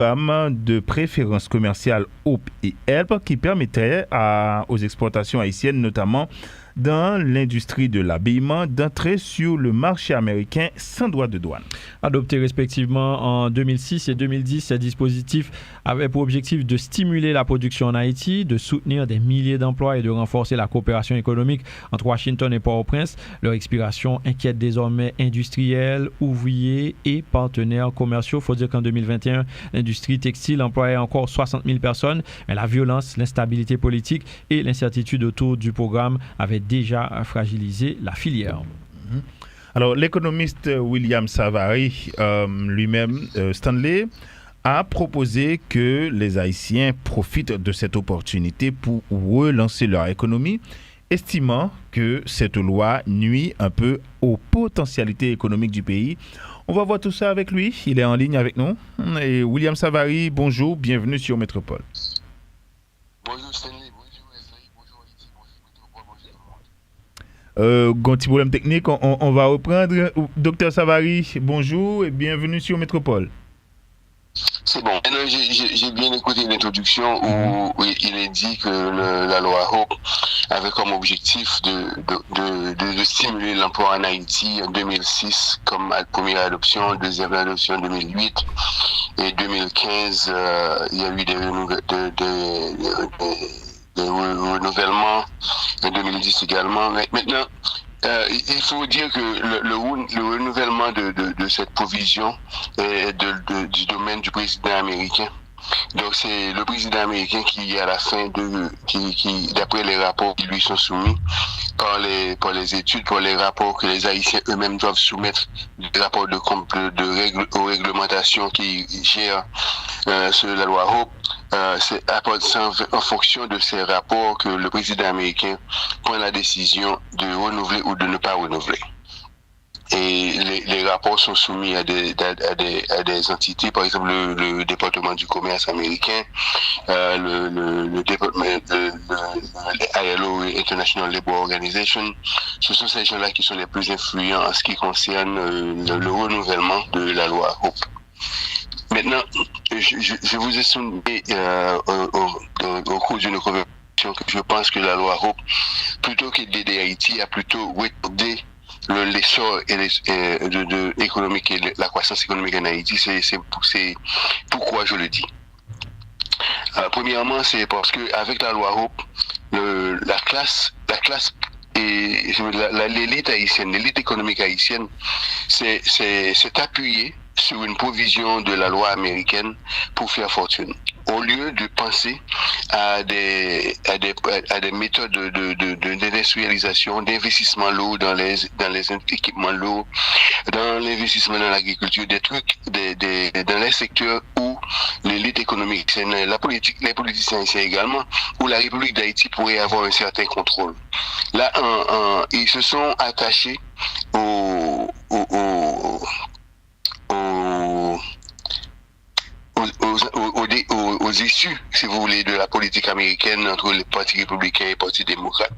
programme de préférence commerciale Hope et Help qui permettait aux exportations haïtiennes, notamment dans l'industrie de l'habillement, d'entrer sur le marché américain sans droit de douane. Adoptés respectivement en 2006 et 2010, ces dispositifs avaient pour objectif de stimuler la production en Haïti, de soutenir des milliers d'emplois et de renforcer la coopération économique entre Washington et Port-au-Prince. Leur expiration inquiète désormais industriels, ouvriers et partenaires commerciaux. Il faut dire qu'en 2021, l'industrie textile employait encore 60 000 personnes, mais la violence, l'instabilité politique et l'incertitude autour du programme avaient déjà fragilisé la filière. Alors, l'économiste William Savary, lui-même, Stanley, a proposé que les Haïtiens profitent de cette opportunité pour relancer leur économie, estimant que cette loi nuit un peu aux potentialités économiques du pays. On va voir tout ça avec lui. Il est en ligne avec nous. Et William Savary, bonjour, bienvenue sur Métropole. Bonjour Stanley, bonjour Wesley, bonjour Haïti, bonjour Métropole, bonjour tout le monde. Petit problème technique, on va reprendre. Docteur Savary, bonjour et bienvenue sur Métropole. C'est bon. Maintenant, j'ai bien écouté l'introduction où il est dit que la loi Hope avait comme objectif de stimuler l'emploi en Haïti en 2006 comme première adoption, deuxième adoption en 2008 et 2015, il y a eu des renouvellements en 2010 également. Mais maintenant, il faut dire que le renouvellement de cette provision est du domaine du président américain. Donc c'est le président américain qui, à la fin qui d'après les rapports qui lui sont soumis par les études, par les rapports que les Haïtiens eux-mêmes doivent soumettre, des rapports aux réglementations qui gèrent sur la loi Hope, c'est en fonction de ces rapports que le président américain prend la décision de renouveler ou de ne pas renouveler. Et les rapports sont soumis à des entités, par exemple le département du commerce américain, le ILO, International Labour Organization. Ce sont ces gens-là qui sont les plus influents en ce qui concerne le renouvellement de la loi Hope. Maintenant, je vous ai souligné au cours d'une conversation que je pense que la loi Hope, plutôt que d'aider Haïti, a plutôt retardé l'essor économique et la croissance économique en Haïti. C'est pourquoi je le dis. Premièrement, c'est parce que avec la loi Hope, la classe et l'élite haïtienne, l'élite économique haïtienne, s'est appuyée sur une provision de la loi américaine pour faire fortune. Au lieu de penser à des méthodes d'industrialisation, d'investissement lourd dans les équipements lourds, dans l'investissement dans l'agriculture, des trucs dans les secteurs où l'élite économique, les politiciens haïtiens également, où la République d'Haïti pourrait avoir un certain contrôle. Là, ils se sont attachés aux issues, si vous voulez, de la politique américaine entre le Parti républicain et le Parti démocrate.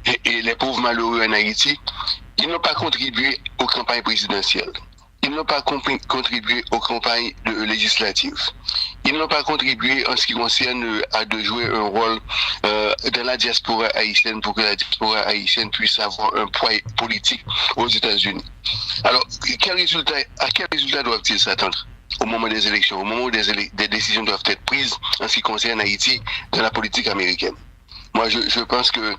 Et les pauvres malheureux en Haïti, ils n'ont pas contribué aux campagnes présidentielles. Ils n'ont pas contribué aux campagnes législatives. Ils n'ont pas contribué en ce qui concerne de jouer un rôle dans la diaspora haïtienne pour que la diaspora haïtienne puisse avoir un poids politique aux États-Unis. Alors, à quel résultat doivent-ils s'attendre au moment des élections, au moment où des décisions doivent être prises en ce qui concerne Haïti dans la politique américaine? Moi, je pense que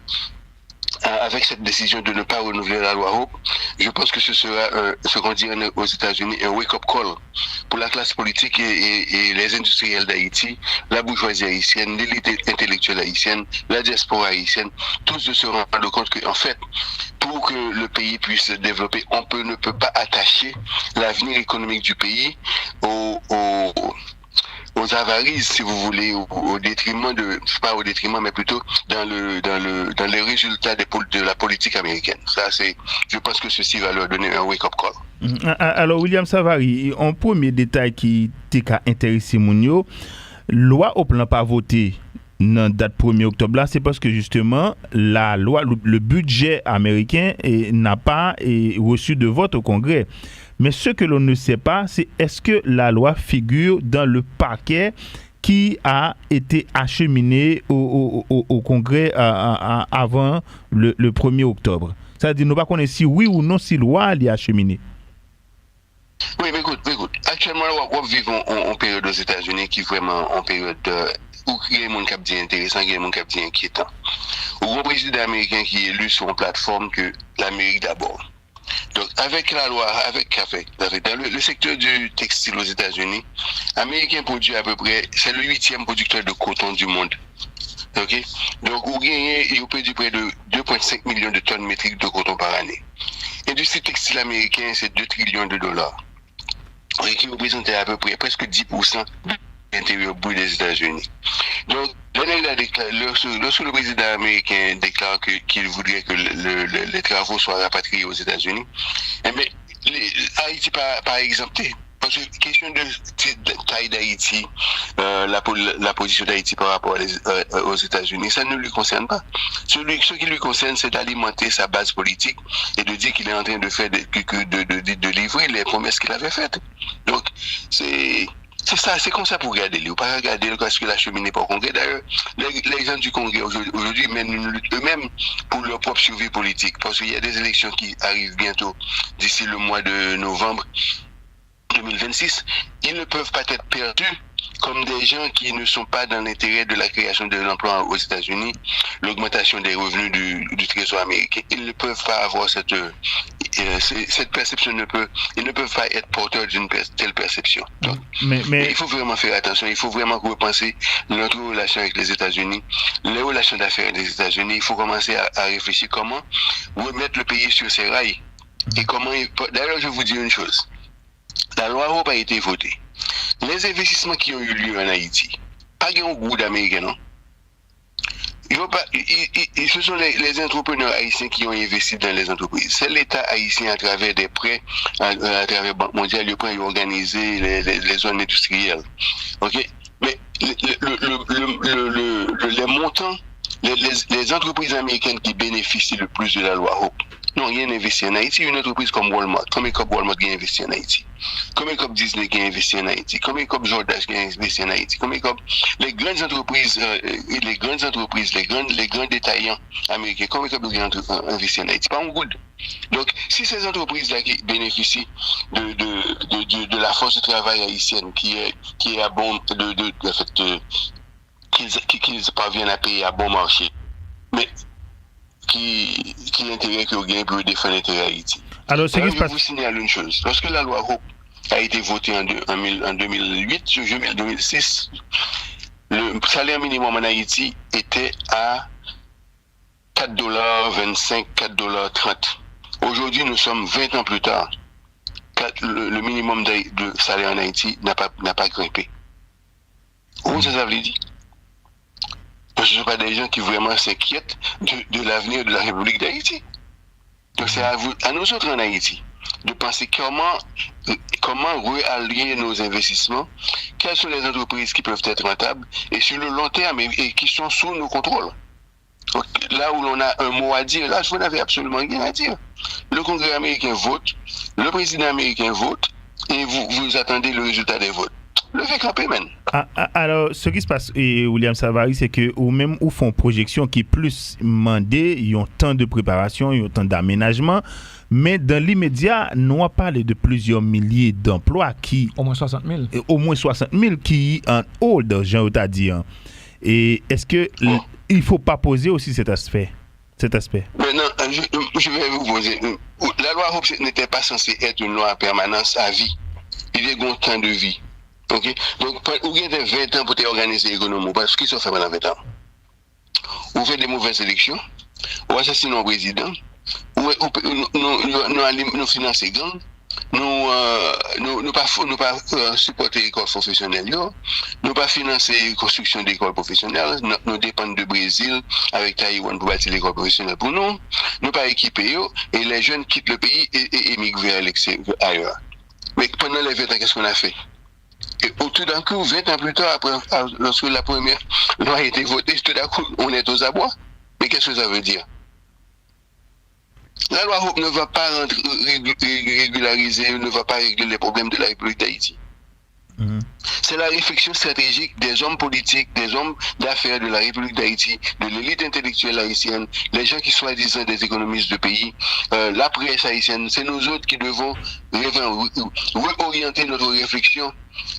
avec cette décision de ne pas renouveler la loi Hope, je pense que ce sera ce qu'on dit aux États-Unis un wake-up call pour la classe politique et les industriels d'Haïti, la bourgeoisie haïtienne, l'élite intellectuelle haïtienne, la diaspora haïtienne, tous de se rendre compte qu'en fait, pour que le pays puisse se développer, on ne peut pas attacher l'avenir économique du pays aux avarices, si vous voulez, au détriment pas au détriment, mais plutôt dans les résultats de la politique américaine. Je pense que ceci va leur donner un wake-up call. Alors, William Savary, un premier détail qui t'a intéressé, Mounio, loi au plan pas voté dans date 1er octobre là, c'est parce que justement la loi, le budget américain n'a pas reçu de vote au Congrès. Mais ce que l'on ne sait pas, c'est est-ce que la loi figure dans le paquet qui a été acheminé au Congrès avant le 1er octobre. C'est-à-dire nous ne connaissons pas si oui ou non si la loi est acheminée. Oui, mais écoute. Actuellement, on vit en période aux États-Unis qui est vraiment en période où il y a des gens qui sont intéressants, il y a des gens qui sont inquiétants. Où un président américain qui est élu sur une plateforme que l'Amérique d'abord. Donc, avec la loi, dans le secteur du textile aux États-Unis, l'Américain produit à peu près, c'est le 8e producteur de coton du monde. Ok? Donc, il produit près de 2,5 millions de tonnes métriques de coton par année. L'industrie textile américaine, c'est 2 trillions de dollars. Qui représentait à peu près presque 10% de l'intérieur brut des États-Unis. Donc, lorsque le président américain déclare qu'il voudrait que les travaux soient rapatriés aux États-Unis, eh bien, Haïti pas exempté. Parce que question de taille d'Haïti, la position d'Haïti par rapport aux États-Unis, ça ne lui concerne pas. Ce qui lui concerne, c'est d'alimenter sa base politique et de dire qu'il est en train de faire de livrer les promesses qu'il avait faites. Donc, c'est ça, c'est comme ça pour regarder. Ou pas regarder parce que la cheminée pas au Congrès. D'ailleurs, les gens du Congrès aujourd'hui mènent une lutte eux-mêmes pour leur propre survie politique. Parce qu'il y a des élections qui arrivent bientôt, d'ici le mois de novembre 2026. Ils ne peuvent pas être perdus comme des gens qui ne sont pas dans l'intérêt de la création de l'emploi aux États-Unis, l'augmentation des revenus du Trésor américain. Ils ne peuvent pas avoir cette perception, ils ne peuvent pas être porteurs d'une telle perception. Donc, mais il faut vraiment faire attention, il faut vraiment repenser notre relation avec les États-Unis, les relations d'affaires des États-Unis. Il faut commencer à réfléchir comment remettre le pays sur ses rails. Et comment. D'ailleurs, je vous dis une chose. La loi Hope a été votée. Les investissements qui ont eu lieu en Haïti, pas un goût d'Américain, non? Ce sont les entrepreneurs haïtiens qui ont investi dans les entreprises. C'est l'État haïtien à travers des prêts, à travers Banque mondiale, ils ont organisé les zones industrielles. Ok? Mais les montants, les entreprises américaines qui bénéficient le plus de la loi Hope n'ont rien investi en Haïti. Une entreprise comme Walmart, combien de Walmart qui a investi en Haïti? Combien de Disney qui a investi en Haïti? Combien de Jordan qui a investi en Haïti? Combien de les grandes entreprises, les grands détaillants américains, combien de qui ont investi en Haïti? Pas un good. Donc, si ces entreprises-là qui bénéficient de la force de travail haïtienne qui est à bon qu'ils parviennent à payer à bon marché, mais qui intérêt que vous gagnez pour défendre l'intérêt Haïti. Alors, je vous signale une chose. Lorsque la loi Hope a été votée en 2008, sur 2006, le salaire minimum en Haïti était à $4,25, $4,30. Aujourd'hui, nous sommes 20 ans plus tard. Le minimum de salaire en Haïti n'a pas grimpé. Où ça veut dire? Parce que ce ne sont pas des gens qui vraiment s'inquiètent de l'avenir de la République d'Haïti. Donc c'est à nous autres en Haïti de penser comment réallier nos investissements, quelles sont les entreprises qui peuvent être rentables et sur le long terme et qui sont sous nos contrôles. Donc, là où l'on a un mot à dire, là vous n'avez absolument rien à dire. Le Congrès américain vote, le président américain vote et vous attendez le résultat des votes. Le fait camper, man. Alors, ce qui se passe, William Savary, c'est que ou même où font projection qui plus demandé, ils ont tant de préparation, ils ont tant d'aménagement, mais dans l'immédiat, nous avons parlé de plusieurs milliers d'emplois qui... Au moins 60 000. Au moins 60 000 qui en hold, Jean t'a dit. Et est-ce que il ne faut pas poser aussi cet aspect? Maintenant, je vais vous poser. La loi Hope n'était pas censée être une loi en permanence à vie. Il y a un temps de vie. Ok? Donc, vous avez 20 ans pour organiser l'économie. Parce qu'ils sont fait pendant 20 ans. Vous faites des mauvaises élections, vous assassinez un président, nous finançons gang, nous pas supporter l'école professionnelle, nous pas financer la construction d'écoles professionnelles, nous dépendons du Brésil avec Taïwan pour bâtir l'école professionnelle pour nous pas équipés, et les jeunes quittent le pays et émigrent vers l'extérieur ailleurs. Mais pendant les 20 ans, qu'est-ce qu'on a fait? Et tout d'un coup, 20 ans plus tard, lorsque la première loi a été votée, tout d'un coup, on est aux abois. Mais qu'est-ce que ça veut dire? La loi Hope ne va pas régulariser, ne va pas régler les problèmes de la République d'Haïti. C'est la réflexion stratégique des hommes politiques, des hommes d'affaires de la République d'Haïti, de l'élite intellectuelle haïtienne, les gens qui sont soi-disant des économistes de pays, la presse haïtienne. C'est nous autres qui devons réorienter notre réflexion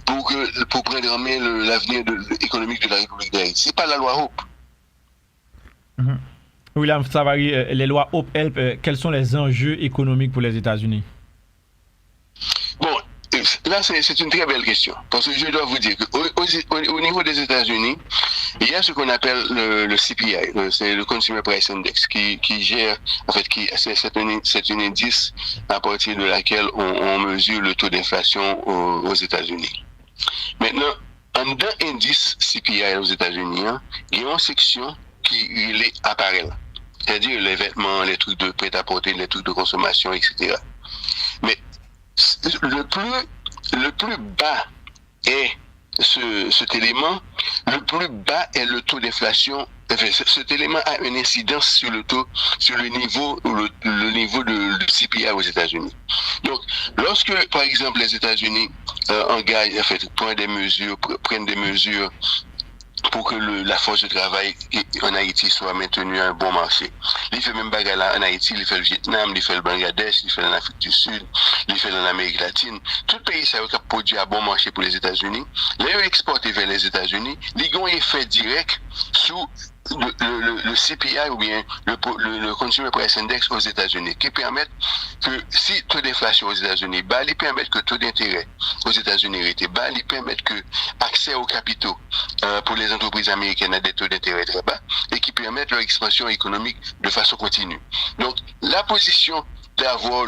pour prendre en main l'avenir économique de la République d'Haïti. C'est pas la loi Hope. William Savary, les lois Hope Help, quels sont les enjeux économiques pour les États-Unis? Bon, là, c'est une très belle question. Parce que je dois vous dire qu'au niveau des États-Unis, il y a ce qu'on appelle le CPI, c'est le Consumer Price Index, qui gère, en fait, c'est une indice à partir de laquelle on mesure le taux d'inflation aux États-Unis. Maintenant, en d'un indice CPI aux États-Unis, il y a une section qui est appareil, c'est-à-dire les vêtements, les trucs de prêt-à-porter, les trucs de consommation, etc. Mais le plus bas est cet élément, le plus bas est le taux d'inflation. Enfin, cet élément a une incidence sur le niveau, le niveau de CPI aux États-Unis. Donc, lorsque, par exemple, les États-Unis engagent, en fait, prennent des mesures pour que la force de travail en Haïti soit maintenue à un bon marché. Il fait même bagarre là en Haïti, il fait le Vietnam, il fait le Bangladesh, il fait l'Afrique du Sud, il fait l'Amérique latine. Tout pays ça a produit à bon marché pour les États-Unis. Les exportés vers les États-Unis, ils ont un effet direct sous le CPI ou bien le Consumer Price Index aux États-Unis, qui permettent que si taux d'inflation aux États-Unis bas, ils permettent que taux d'intérêt aux États-Unis était bas, ils permettent que accès aux capitaux pour les entreprises américaines à des taux d'intérêt très bas et qui permettent leur expansion économique de façon continue. Donc la position d'avoir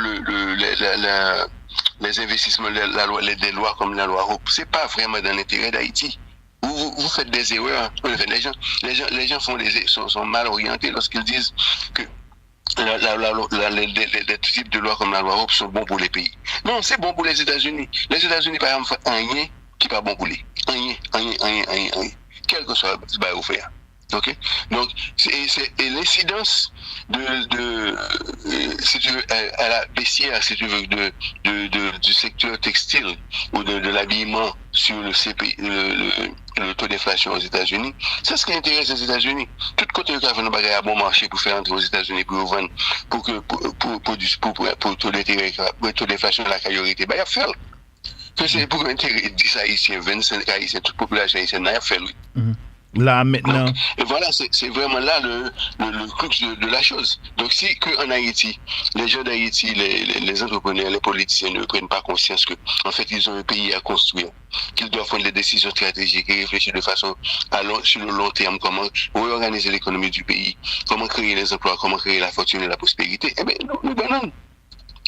les investissements, des lois comme la loi Hope, c'est pas vraiment dans l'intérêt d'Haïti. Vous faites des erreurs. Les gens sont mal orientés lorsqu'ils disent que les types de lois comme la loi Hope sont bons pour les pays. Non, c'est bon pour les États-Unis. Les États-Unis, par exemple, font rien qui n'est pas bon pour les. Rien. Quel que soit ce que vous faites. Ok, donc c'est l'incidence si tu veux, à la baissière, si tu veux, du secteur textile ou de l'habillement sur le taux d'inflation aux États-Unis. C'est ce qui intéresse les États-Unis. Tout côté de faire un à bon marché pour faire entrer aux États-Unis pour vendre pour taux d'inflation de la priorité, il y a fait. Que c'est pour intérêt 10 Haïtiens, 25 Haïtiens, toute population haïtienne, il y a fait lui. Là, maintenant. Donc, et voilà, c'est vraiment là le crux de la chose. Donc, si qu'en Haïti, les gens d'Haïti, les entrepreneurs, les politiciens ne prennent pas conscience que, en fait, ils ont un pays à construire, qu'ils doivent prendre des décisions stratégiques et réfléchir de façon sur le long terme, comment réorganiser l'économie du pays, comment créer les emplois, comment créer la fortune et la prospérité, eh bien, nous banons.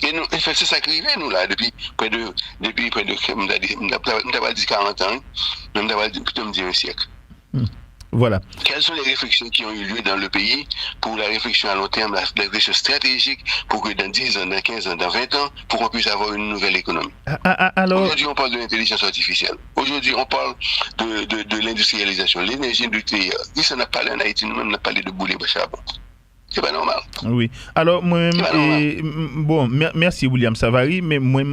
Et nous, c'est ça qui arrive, nous, là, depuis près de, on n'a dit 40 ans, on n'a plutôt me dire un siècle. Voilà. Quelles sont les réflexions qui ont eu lieu dans le pays pour la réflexion à long terme, la réflexion stratégique pour que dans 10 ans, dans 15 ans, dans 20 ans, pour qu'on puisse avoir une nouvelle économie? Alors... Aujourd'hui, on parle de l'intelligence artificielle. Aujourd'hui, on parle de l'industrialisation, l'énergie nucléaire. Ici, on a parlé en Haïti, nous-mêmes, on a parlé de boulet de charbon. C'est pas normal. Oui. Alors, moi-même, bon, merci William Savary, mais moi,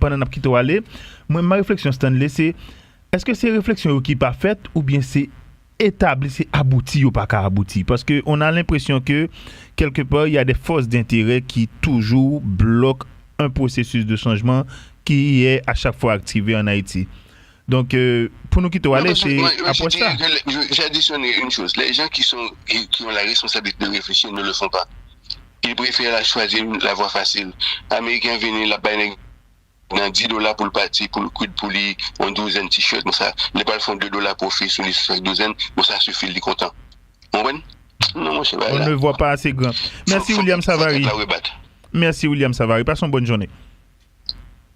pendant que tu aller, ma réflexion, Stanley, c'est est-ce que c'est réflexion qui n'est pas faite ou bien c'est établi, c'est abouti ou pas qu'à abouti? Parce qu'on a l'impression que quelque part, il y a des forces d'intérêt qui toujours bloquent un processus de changement qui est à chaque fois activé en Haïti. Donc, pour nous qui te aller, c'est après ça. J'ai additionné une chose. Les gens qui ont la responsabilité de réfléchir ne le font pas. Ils préfèrent choisir la voie facile. Américains viennent là-bas, dans $10 pour le parti, pour le coup de poulie, une douzaine de t-shirts, mais ça, les balles font $2 profit sur les douzaines, mais ça suffit, il est content. On ne voit pas assez grand. Merci William Savary. Merci William Savary. Passons bonne journée.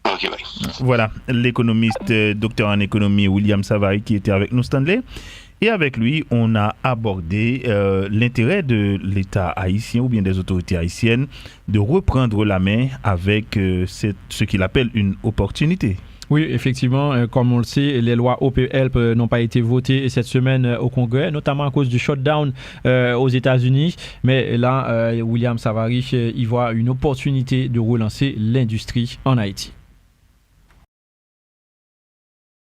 Ok, bye. Voilà, l'économiste, docteur en économie William Savary qui était avec nous, Stanley. Et avec lui, on a abordé l'intérêt de l'État haïtien ou bien des autorités haïtiennes de reprendre la main avec ce qu'il appelle une opportunité. Oui, effectivement, comme on le sait, les lois OPHELP n'ont pas été votées cette semaine au Congrès, notamment à cause du shutdown aux États-Unis. Mais là, William Savary y voit une opportunité de relancer l'industrie en Haïti.